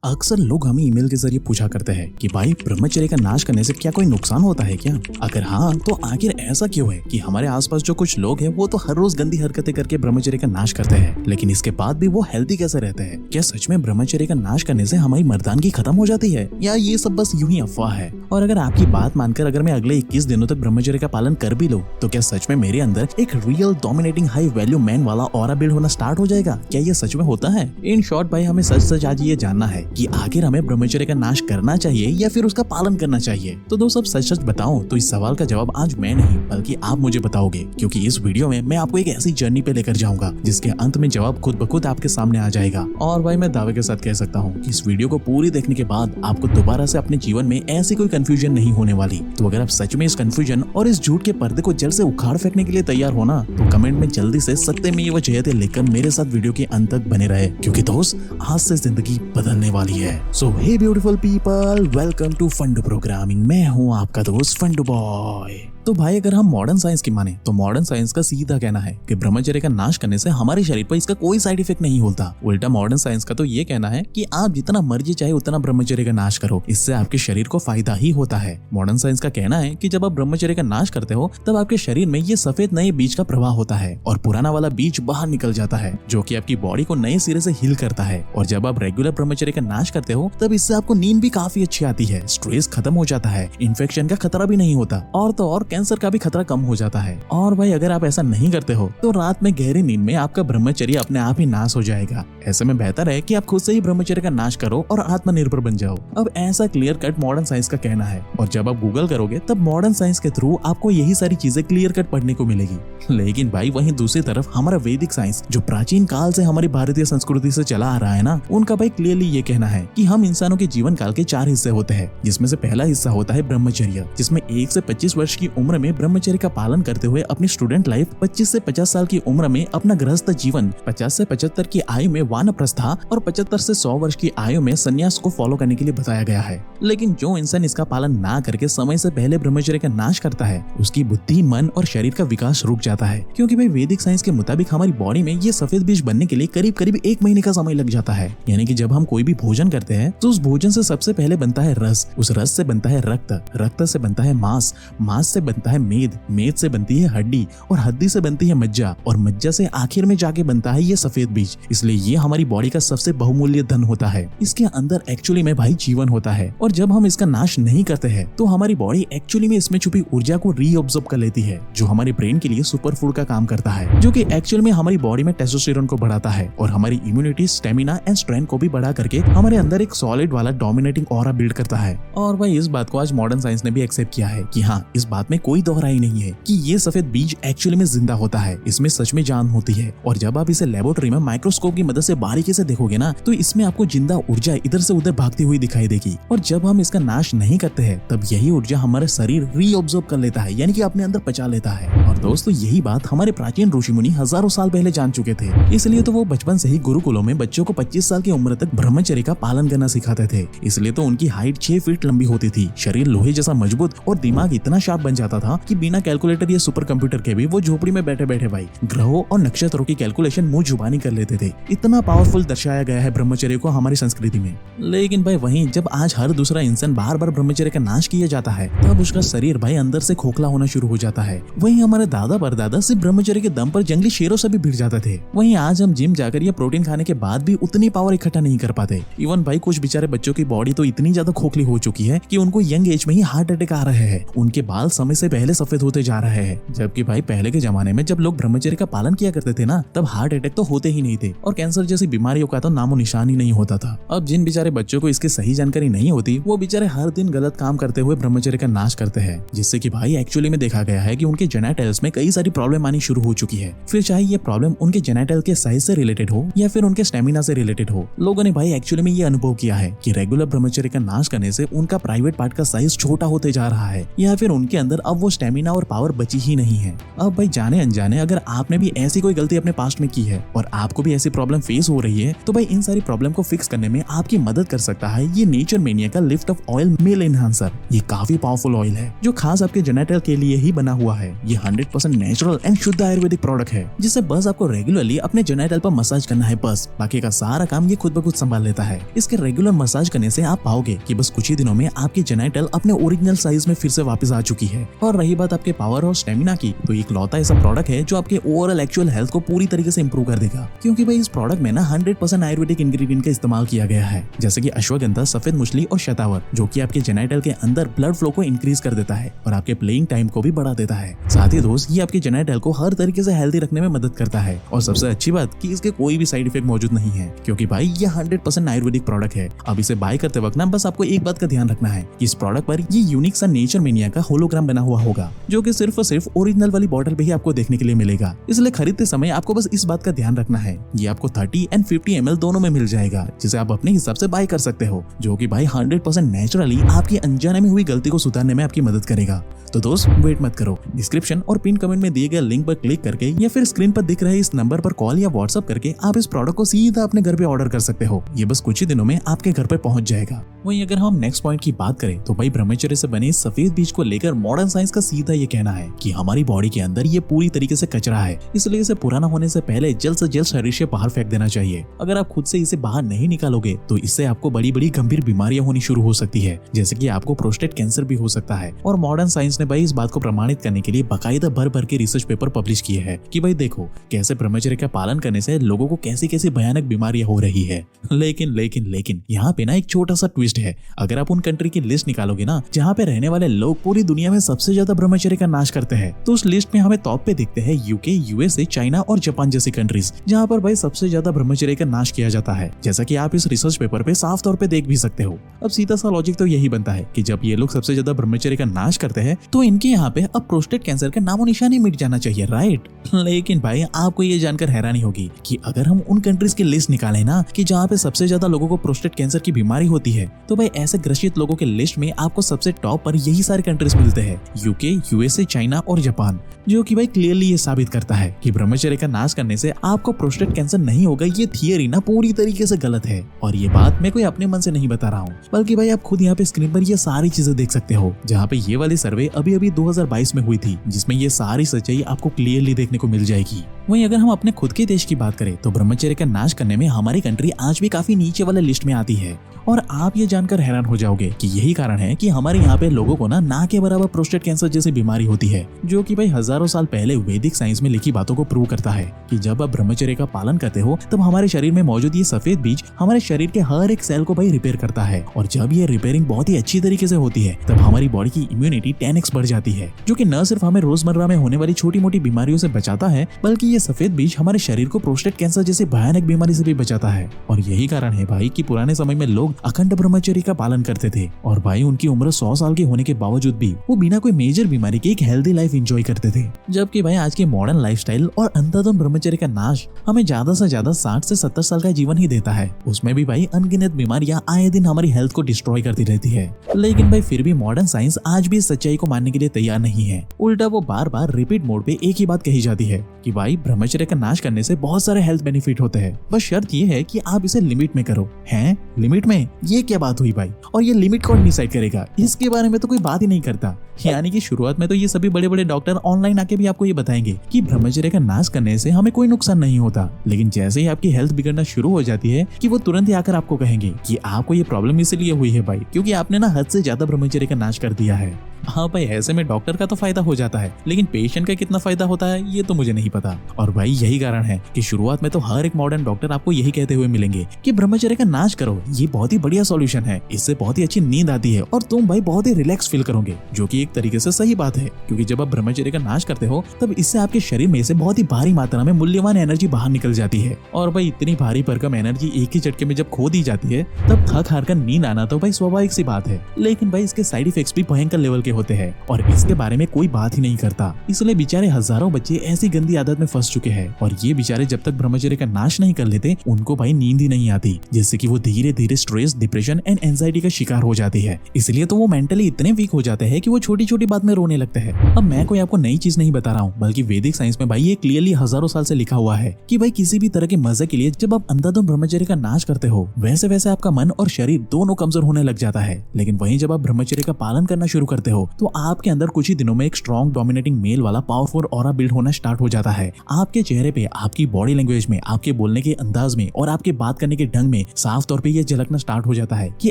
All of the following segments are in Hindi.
अक्सर लोग हमें ईमेल के जरिए पूछा करते हैं कि भाई ब्रह्मचर्य का नाश करने से क्या कोई नुकसान होता है क्या? अगर हाँ तो आखिर ऐसा क्यों है कि हमारे आसपास जो कुछ लोग हैं वो तो हर रोज गंदी हरकतें करके ब्रह्मचर्य का नाश करते हैं, लेकिन इसके बाद भी वो हेल्दी कैसे रहते हैं? क्या सच में ब्रह्मचर्य का नाश करने से हमारी मर्दानगी खत्म हो जाती है या ये सब बस यूं ही अफवाह है? और अगर आपकी बात मानकर अगर मैं अगले 21 दिनों तक ब्रह्मचर्य का पालन कर भी लूं तो क्या सच में मेरे अंदर एक real dominating high value man वाला ऑरा बिल्ड होना स्टार्ट हो जाएगा? क्या ये सच में होता है? इन शॉर्ट भाई हमें सच सच आज ये जानना है कि आखिर हमें ब्रह्मचर्य का नाश करना चाहिए या फिर उसका पालन करना चाहिए। तो दोस्तों सच सच बताऊं तो इस सवाल का जवाब आज मैं नहीं बल्कि आप मुझे बताओगे, क्योंकि इस वीडियो में मैं आपको एक ऐसी जर्नी पे लेकर जाऊंगा जिसके अंत में जवाब खुद ब खुद आपके सामने आ जाएगा। और भाई मैं दावे के साथ कह सकता हूँ कि इस वीडियो को पूरी देखने के बाद आपको दोबारा से अपने जीवन में ऐसी कोई कंफ्यूजन नहीं होने वाली। तो अगर आप सच में इस कंफ्यूजन और इस झूठ के पर्दे को जड़ से उखाड़ फेंकने के लिए तैयार हो ना तो कमेंट में जल्दी से सत्यमेव जयते लिखकर मेरे साथ वीडियो के अंत तक बने रहे, क्योंकि दोस्त आज से जिंदगी बदलने वाली है। So hey beautiful people, welcome to Fundoo programming. मैं हूँ आपका दोस्त फंडू बॉय। तो भाई अगर हम मॉडर्न साइंस की माने तो मॉडर्न साइंस का सीधा कहना है कि ब्रह्मचर्य का नाश करने से हमारे शरीर पर इसका कोई साइड इफेक्ट नहीं होता। उल्टा मॉडर्न साइंस का तो ये कहना है कि आप जितना मर्जी चाहे उतना ब्रह्मचर्य का नाश करो, इससे आपके शरीर को फायदा ही होता है। मॉडर्न साइंस का कहना है कि जब आप ब्रह्मचर्य का नाश करते हो तब आपके शरीर में ये सफेद नए बीज का प्रवाह होता है और पुराना वाला बीज बाहर निकल जाता है, जो कि आपकी बॉडी को नए सिरे से हील करता है। और जब आप रेगुलर ब्रह्मचर्य का नाश करते हो तब इससे आपको नींद भी काफी अच्छी आती है, स्ट्रेस खत्म हो जाता है, इन्फेक्शन का खतरा भी नहीं होता और तो और कैंसर का भी खतरा कम हो जाता है। और भाई अगर आप ऐसा नहीं करते हो तो रात में गहरी नींद में आपका ब्रह्मचर्य अपने आप ही नाश हो जाएगा। ऐसे में बेहतर है कि आप खुद से ही ब्रह्मचर्य का नाश करो और आत्मनिर्भर बन जाओ। अब ऐसा क्लियर कट मॉडर्न साइंस का कहना है और जब आप गूगल करोगे तब मॉडर्न साइंस के थ्रू आपको यही सारी चीजें क्लियर कट पढ़ने को मिलेगी। लेकिन भाई वहीं दूसरी तरफ हमारा वैदिक साइंस जो प्राचीन काल से हमारी भारतीय संस्कृति से चला आ रहा है ना, उनका भाई क्लियरली ये कहना है कि हम इंसानों के जीवन काल के 4 हिस्से होते हैं, जिसमें से पहला हिस्सा होता है ब्रह्मचर्य, जिसमें 1 से 25 वर्ष की उम्र में ब्रह्मचर्य का पालन करते हुए अपनी स्टूडेंट लाइफ, 25 से 50 साल की उम्र में अपना गृहस्थ जीवन, 50 से 75 की आयु में वानप्रस्था और 75 से 100 वर्ष की आयु में संन्यास को फॉलो करने के लिए बताया गया है। लेकिन जो इंसान इसका पालन ना करके समय से पहले ब्रह्मचर्य का नाश करता है उसकी बुद्धि, मन और शरीर का विकास रुक जाता है, क्योंकि भाई वैदिक साइंस के मुताबिक हमारी बॉडी में ये सफेद बीज बनने के लिए करीब करीब 1 महीने का समय लग जाता है। यानी कि जब हम कोई भी भोजन करते हैं तो उस भोजन से सबसे पहले बनता है रस, उस रस से बनता है रक्त, रक्त से बनता है मांस, मांस से बनता है मेद, मेद से बनती है हड्डी और हड्डी से बनती है मज्जा और मज्जा से आखिर में जाके बनता है ये सफेद बीज। इसलिए ये हमारी बॉडी का सबसे बहुमूल्य धन होता है। इसके अंदर एक्चुअली में भाई जीवन होता है और जब हम इसका नाश नहीं करते हैं तो हमारी बॉडी एक्चुअली में इसमें छुपी ऊर्जा को रीअब्सॉर्ब कर लेती है, जो हमारे ब्रेन के लिए सुपर फूड का काम करता है, जो कि एक्चुअल में हमारी बॉडी में टेस्टोस्टेरोन को बढ़ाता है और हमारी इम्यूनिटी, स्टेमिना एंड स्ट्रेंथ को भी बढ़ा करके हमारे अंदर एक सॉलिड वाला डोमिनेटिंग ऑरा बिल्ड करता है। और भाई इस बात को आज मॉडर्न साइंस ने भी एक्सेप्ट किया है कि हाँ, इस बात में कोई दोहराई नहीं है कि ये सफेद बीज एक्चुअली में जिंदा होता है, इसमें सच में जान होती है। और जब आप इसे लेबोरेटरी में माइक्रोस्कोप की मदद से बारीकी से देखोगे ना तो इसमें आपको जिंदा ऊर्जा इधर से उधर भागती हुई दिखाई देगी। और जब हम इसका नाश नहीं करते हैं तब यही ऊर्जा हमारा शरीर रीअब्सॉर्ब कर लेता है, यानी कि अपने अंदर पचा लेता है। और दोस्तों यही बात हमारे प्राचीन ऋषि मुनि हजारों साल पहले जान चुके थे, इसलिए तो वो बचपन से ही गुरुकुलों में बच्चों को 25 साल की उम्र तक ब्रह्मचर्य का पालन करना सिखाते थे। इसलिए तो उनकी हाइट 6 फीट लंबी होती थी, शरीर लोहे जैसा मजबूत और दिमाग इतना शार्प बन जाता था कि बिना कैलकुलेटर या सुपर कंप्यूटर के भी वो झोपड़ी में बैठे बैठे भाई ग्रहों और नक्षत्रों की कैलकुलेशन मुंह जुबानी कर लेते थे। इतना पावरफुल दर्शाया गया है ब्रह्मचर्य को हमारी संस्कृति में। लेकिन भाई वहीं जब आज हर दूसरा इंसान बार बार ब्रह्मचर्य का नाश किया जाता है तब उसका शरीर भाई अंदर से खोखला होना शुरू हो जाता है। वहीं हमारे दादा परदादा सिर्फ ब्रह्मचर्य के दम पर जंगली शेरों से भी भिड़ जाते थे। वहीं आज हम जिम जाकर या प्रोटीन खाने के बाद भी उतनी पावर इकट्ठा नहीं कर पाते। इवन भाई कुछ बेचारे बच्चों की बॉडी तो इतनी ज्यादा खोखली हो चुकी है कि उनको यंग एज में ही हार्ट अटैक आ रहे हैं, उनके बाल समय से पहले सफेद होते जा रहे हैं। जबकि भाई पहले के जमाने में जब लोग ब्रह्मचर्य का पालन किया करते थे ना तब हार्ट अटैक तो होते ही नहीं थे और कैंसर जैसी बीमारियों का तो नामो निशान ही नहीं होता था। अब जिन बेचारे बच्चों को इसकी सही जानकारी नहीं होती वो बेचारे हर दिन गलत काम करते हुए ब्रह्मचर्य का नाश करते हैं, जिससे कि भाई एक्चुअली में देखा गया है कि उनके जेनेटल्स में कई सारी प्रॉब्लम आनी शुरू हो चुकी है। फिर चाहे ये प्रॉब्लम उनके जेनेटल के साइज से रिलेटेड हो या फिर उनके स्टेमिना से रिलेटेड हो, लोगों ने भाई एक्चुअली में ये अनुभव किया है कि रेगुलर ब्रह्मचर्य का नाश करने से उनका प्राइवेट पार्ट का साइज छोटा होते जा रहा है या फिर उनके अंदर अब वो स्टेमिना और पावर बची ही नहीं है। अब भाई जाने अनजाने अगर आपने भी ऐसी कोई गलती अपने पास्ट में की है और आपको भी ऐसी प्रॉब्लम फेस हो रही है, तो भाई इन सारी प्रॉब्लम को फिक्स करने में आपकी मदद कर सकता है ये नेचर मेनिया का lift of oil male enhancer. ये काफी पावरफुल ऑयल है जो खास आपके जेनेटल के लिए ही बना हुआ है। ये 100% नेचुरल एंड शुद्ध आयुर्वेदिक प्रोडक्ट है जिससे बस आपको रेगुलरली अपने जेनेटल पर मसाज करना है, बस बाकी का सारा काम ये खुद ब खुद संभाल लेता है। इसके रेगुलर मसाज करने से आप पाओगे कि बस कुछ ही दिनों में आपकी जेनेटल अपने ओरिजिनल साइज में फिर से वापस आ चुकी है। और रही बात आपके पावर और स्टेमिना की, तो एक लौता ऐसा प्रोडक्ट है जो आपके ओवरऑल एक्चुअल हेल्थ को पूरी तरीके से इंप्रूव कर देगा, क्योंकि भाई इस प्रोडक्ट में ना 100% आयुर्वेदिक इंग्रेडिएंट का इस्तेमाल किया गया है, जैसे कि अश्वगंधा, सफेद मुछली और शतावर, जो कि आपके जेनेटल के अंदर ब्लड फ्लो को इंक्रीज कर देता है और आपके प्लेइंग टाइम को भी बढ़ा देता है। साथ ही दोस्त ये आपके जेनेटल को हर तरीके से हेल्दी रखने में मदद करता है। और सबसे अच्छी बात कि इसके कोई भी साइड इफेक्ट मौजूद नहीं है, क्योंकि भाई ये 100% आयुर्वेदिक प्रोडक्ट है। अब इसे बाय करते वक्त ना बस आपको एक बात का ध्यान रखना है कि इस प्रोडक्ट पर ये यूनिक सा नेचर मेनिया का होलोग्राम बना हुआ होगा, जो कि सिर्फ और सिर्फ ओरिजिनल वाली बॉटल पे ही आपको देखने के लिए मिलेगा। इसलिए खरीदते समय आपको बस इस बात का ध्यान रखना है, ये आपको 30 एंड 50 ml दोनों में मिल जाएगा, जिसे आप अपने हिसाब से बाय कर सकते हो, जो कि भाई 100% नेचुरली आपकी अनजाने में हुई गलती को सुधारने में आपकी मदद करेगा। तो दोस्त वेट मत करो, डिस्क्रिप्शन और पिन कमेंट में दिए गए लिंक पर क्लिक करके या फिर स्क्रीन पर दिख रहे इस नंबर पर कॉल या व्हाट्सएप करके आप इस प्रोडक्ट को सीधा अपने घर पे ऑर्डर कर सकते हो। ये बस कुछ ही दिनों में आपके घर पे पहुंच जाएगा। वहीं अगर हम नेक्स्ट पॉइंट की बात करें तो भाई ब्रह्मचर्य से बने सफेद बीज को लेकर मॉडर्न साइंस का सीधा ये कहना है कि हमारी बॉडी के अंदर ये पूरी तरीके से कचरा है, इसलिए इसे पुराना होने से पहले जल्द से जल्द शरीर से बाहर फेंक देना चाहिए। अगर आप खुद से इसे बाहर नहीं निकालोगे तो इससे आपको बड़ी बड़ी गंभीर बीमारियां होनी शुरू हो सकती है, जैसे कि आपको प्रोस्टेट कैंसर भी हो सकता है। और मॉडर्न साइंस ने भाई इस बात को प्रमाणित करने के लिए बाकायदा भर भर के रिसर्च पेपर पब्लिश किए हैं कि भाई देखो कैसे ब्रह्मचर्य का पालन करने से लोगों को कैसी कैसी भयानक बीमारियां हो रही है। लेकिन यहाँ पे ना एक छोटा सा ट्विस्ट है। अगर आप उन कंट्री की लिस्ट निकालोगे ना जहाँ पे रहने वाले लोग पूरी दुनिया में सबसे ज्यादा ब्रह्मचर्य का नाश करते हैं, तो उस लिस्ट में हमें टॉप पे दिखते हैं यूके, यूएसए, चाइना और जापान जैसी कंट्रीज, जहाँ पर भाई सबसे ज्यादा ब्रह्मचर्य का नाश किया जाता है, जैसा कि आप इस रिसर्च पेपर पे साफ तौर पे देख भी सकते हो। अब सीधा सा लॉजिक तो यही बनता है कि जब ये लोग सबसे ज्यादा ब्रह्मचर्य का नाश करते हैं तो इनके यहाँ पे अब प्रोस्टेट कैंसर का नामो निशान मिट जाना चाहिए, राइट? लेकिन भाई आपको ये जानकर हैरानी होगी कि अगर हम उन कंट्रीज की लिस्ट निकालें ना कि जहाँ पे सबसे ज्यादा लोगों को प्रोस्टेट कैंसर की बीमारी होती है, तो भाई ऐसे ग्रसित लोगों के लिस्ट में आपको सबसे टॉप पर यही सारे कंट्रीज मिलते हैं, यूके, यूएसए, चाइना और जापान, जो कि भाई क्लियरली ये साबित करता है कि ब्रह्मचर्य का नाश करने से आपको प्रोस्टेट कैंसर नहीं होगा। ये थियरी ना पूरी तरीके से गलत है और ये बात मैं कोई अपने मन से नहीं बता रहा हूँ, बल्कि भाई आप खुद यहाँ पे स्क्रीन पर ये सारी चीजें देख सकते हो, जहाँ पे ये वाली सर्वे अभी 2022 में हुई थी, जिसमें ये सारी सच्चाई आपको क्लियरली देखने को मिल जाएगी। वहीं अगर हम अपने खुद के देश की बात करें तो ब्रह्मचर्य का नाश करने में हमारी कंट्री आज भी काफी नीचे वाले लिस्ट में आती है। और आप ये जानकर हैरान हो जाओगे कि यही कारण है कि हमारे यहाँ पे लोगों को ना के बराबर प्रोस्टेट कैंसर जैसी बीमारी होती है, जो कि भाई हजारों साल पहले वैदिक साइंस में लिखी बातों को प्रूव करता है कि जब आप ब्रह्मचर्य का पालन करते हो तब हमारे शरीर में मौजूद ये सफेद बीज हमारे शरीर के हर एक सेल को भाई रिपेयर करता है। और जब ये रिपेयरिंग बहुत ही अच्छी तरीके से होती है तब हमारी बॉडी की इम्यूनिटी 10x बढ़ जाती है, जो कि न सिर्फ हमें रोजमर्रा में होने वाली छोटी मोटी बीमारियों से बचाता है, बल्कि ये सफेद बीज हमारे शरीर को प्रोस्टेट कैंसर जैसी भयानक बीमारी से भी बचाता है। और यही कारण है भाई कि पुराने समय में लोग अखंड ब्रह्मचर्य का पालन करते थे और भाई उनकी उम्र 100 साल की होने के बावजूद भी वो बिना कोई मेजर बीमारी के एक हेल्दी लाइफ एंजॉय करते थे। जबकि भाई आज के मॉडर्न लाइफस्टाइल और अंधाधुंध ब्रह्मचर्य का नाश हमें ज्यादा से ज्यादा 60 से 70 साल का जीवन ही देता है। उसमें भी भाई अनगिनत बीमारियां आए दिन हमारी हेल्थ को डिस्ट्रॉय करती रहती है। लेकिन भाई फिर भी मॉडर्न साइंस आज भी इस सच्चाई को मानने के लिए तैयार नहीं है। उल्टा वो बार बार रिपीट मोड पे एक ही बात कही जाती है कि भाई ब्रह्मचर्य का नाश करने से बहुत सारे हेल्थ बेनिफिट होते हैं, बस शर्त ये है कि आप इसे लिमिट में करो। हैं? लिमिट में? ये क्या बात हुई भाई? और ये लिमिट कौन डिसाइड करेगा? इसके बारे में तो कोई बात ही नहीं करता। यानी कि शुरुआत में तो ये सभी बड़े बड़े डॉक्टर ऑनलाइन आके भी आपको ये बताएंगे कि ब्रह्मचर्य का नाश करने से हमें कोई नुकसान नहीं होता, लेकिन जैसे ही आपकी हेल्थ बिगड़ना शुरू हो जाती है कि वो तुरंत ही आकर आपको कहेंगे कि आपको ये प्रॉब्लम इसलिए हुई है भाई क्योंकि आपने ना हद से ज्यादा ब्रह्मचर्य का नाश कर दिया है। हाँ भाई, ऐसे में डॉक्टर का तो फायदा हो जाता है, लेकिन पेशेंट का कितना फायदा होता है ये तो मुझे नहीं पता। और भाई यही कारण है कि शुरुआत में तो हर एक मॉडर्न डॉक्टर आपको यही कहते हुए मिलेंगे कि ब्रह्मचर्य का नाश करो, ये बहुत ही बढ़िया सॉल्यूशन है, इससे बहुत ही अच्छी नींद आती है और तुम भाई बहुत ही रिलैक्स फील करोगे, जो कि एक तरीके से सही बात है क्योंकि जब आप ब्रह्मचर्य का नाश करते हो तब इससे आपके शरीर में से बहुत ही भारी मात्रा में मूल्यवान एनर्जी बाहर निकल जाती है। और भाई इतनी भारी भरकम एनर्जी एक ही झटके में जब खो दी जाती है तब थक हार कर नींद आना तो भाई स्वाभाविक सी बात है, लेकिन भाई इसके साइड इफेक्ट्स भी भयंकर लेवल के होते हैं और इसके बारे में कोई बात ही नहीं करता। इसलिए बेचारे हजारों बच्चे ऐसी गंदी आदत में फंस चुके हैं और ये बेचारे जब तक ब्रह्मचर्य का नाश नहीं कर लेते उनको भाई नींद ही नहीं आती, जिससे कि वो धीरे धीरे स्ट्रेस, डिप्रेशन एंड एंजाइटी का शिकार हो जाती है। इसलिए तो वो मेंटली इतने वीक हो जाते हैं कि वो छोटी छोटी बात में रोने लगते हैं। अब मैं कोई आपको नई चीज नहीं बता रहा हूँ, बल्कि वैदिक साइंस में भाई ये क्लियरली हजारों साल से लिखा हुआ है कि भाई किसी भी तरह के मजे के लिए जब आप अंधाधुंध ब्रह्मचर्य का नाश करते हो वैसे वैसे आपका मन और शरीर दोनों कमजोर होने लग जाता है। लेकिन वहीं जब आप ब्रह्मचर्य का पालन करना शुरू करते हो तो आपके अंदर कुछ ही दिनों में एक स्ट्रॉन्ग डोमिनेटिंग मेल वाला पावरफुल ऑरा बिल्ड होना स्टार्ट हो जाता है। आपके चेहरे पे, आपकी बॉडी लैंग्वेज में, आपके बोलने के अंदाज में और आपके बात करने के ढंग में साफ तौर पे ये झलकना स्टार्ट हो जाता है कि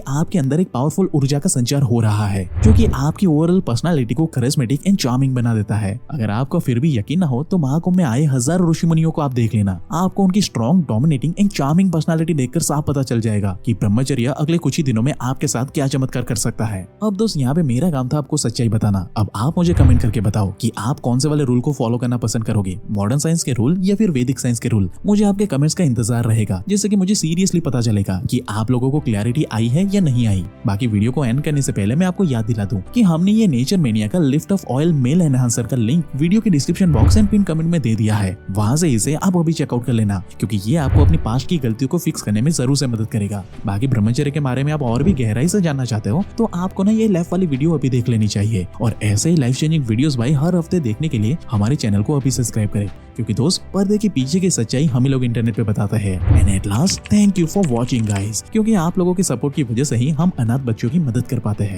आपके अंदर एक पावरफुल ऊर्जा का संचार हो रहा है जो कि आपकी ओवरऑल पर्सनालिटी को करिश्मेटिक एंड चार्मिंग बना देता है। अगर आपको फिर भी यकीन ना हो तो महाकुंभ में आए हजारों ऋषि मुनियों को आप देख लेना, आपको उनकी strong, dominating and charming personality देखकर साफ पता चल जाएगा कि ब्रह्मचर्य अगले कुछ ही दिनों में आपके साथ क्या चमत्कार कर सकता है। अब दोस्त यहाँ पे मेरा काम था आपको सच्चाई बताना। अब आप मुझे कमेंट करके बताओ कि आप कौन से वाले रूल को फॉलो करना पसंद करोगे, मॉडर्न साइंस के रूल या फिर वैदिक साइंस के रूल। मुझे आपके कमेंट्स का इंतजार रहेगा, जिससे कि मुझे सीरियसली पता चलेगा कि आप लोगों को क्लैरिटी आई है या नहीं आई। बाकी वीडियो को एंड करने से पहले मैं आपको याद दिला दूं कि हमने ये नेचर मेनिया का lift of oil male enhancer का लिंक वीडियो के description box and pin comment में दे दिया है। वहां से इसे आप अभी चेकआउट कर लेना, क्योंकि ये आपको अपनी पास्ट की गलतियों को फिक्स करने में जरूर से मदद करेगा। बाकी ब्रह्मचर्य के बारे में आप और भी गहराई से जानना चाहते हो तो आपको ना ये लेफ्ट वाली वीडियो अभी देख लेनी चाहिए। और ऐसे ही लाइफ चेंजिंग वीडियोस भाई हर हफ्ते देखने के लिए हमारे चैनल को अभी सब्सक्राइब करें, क्योंकि दोस्त पर्दे के पीछे की सच्चाई हम ही लोग इंटरनेट पे बताते हैं। And at last thank you for watching guys, क्योंकि आप लोगों के सपोर्ट की वजह से ही हम अनाथ बच्चों की मदद कर पाते हैं।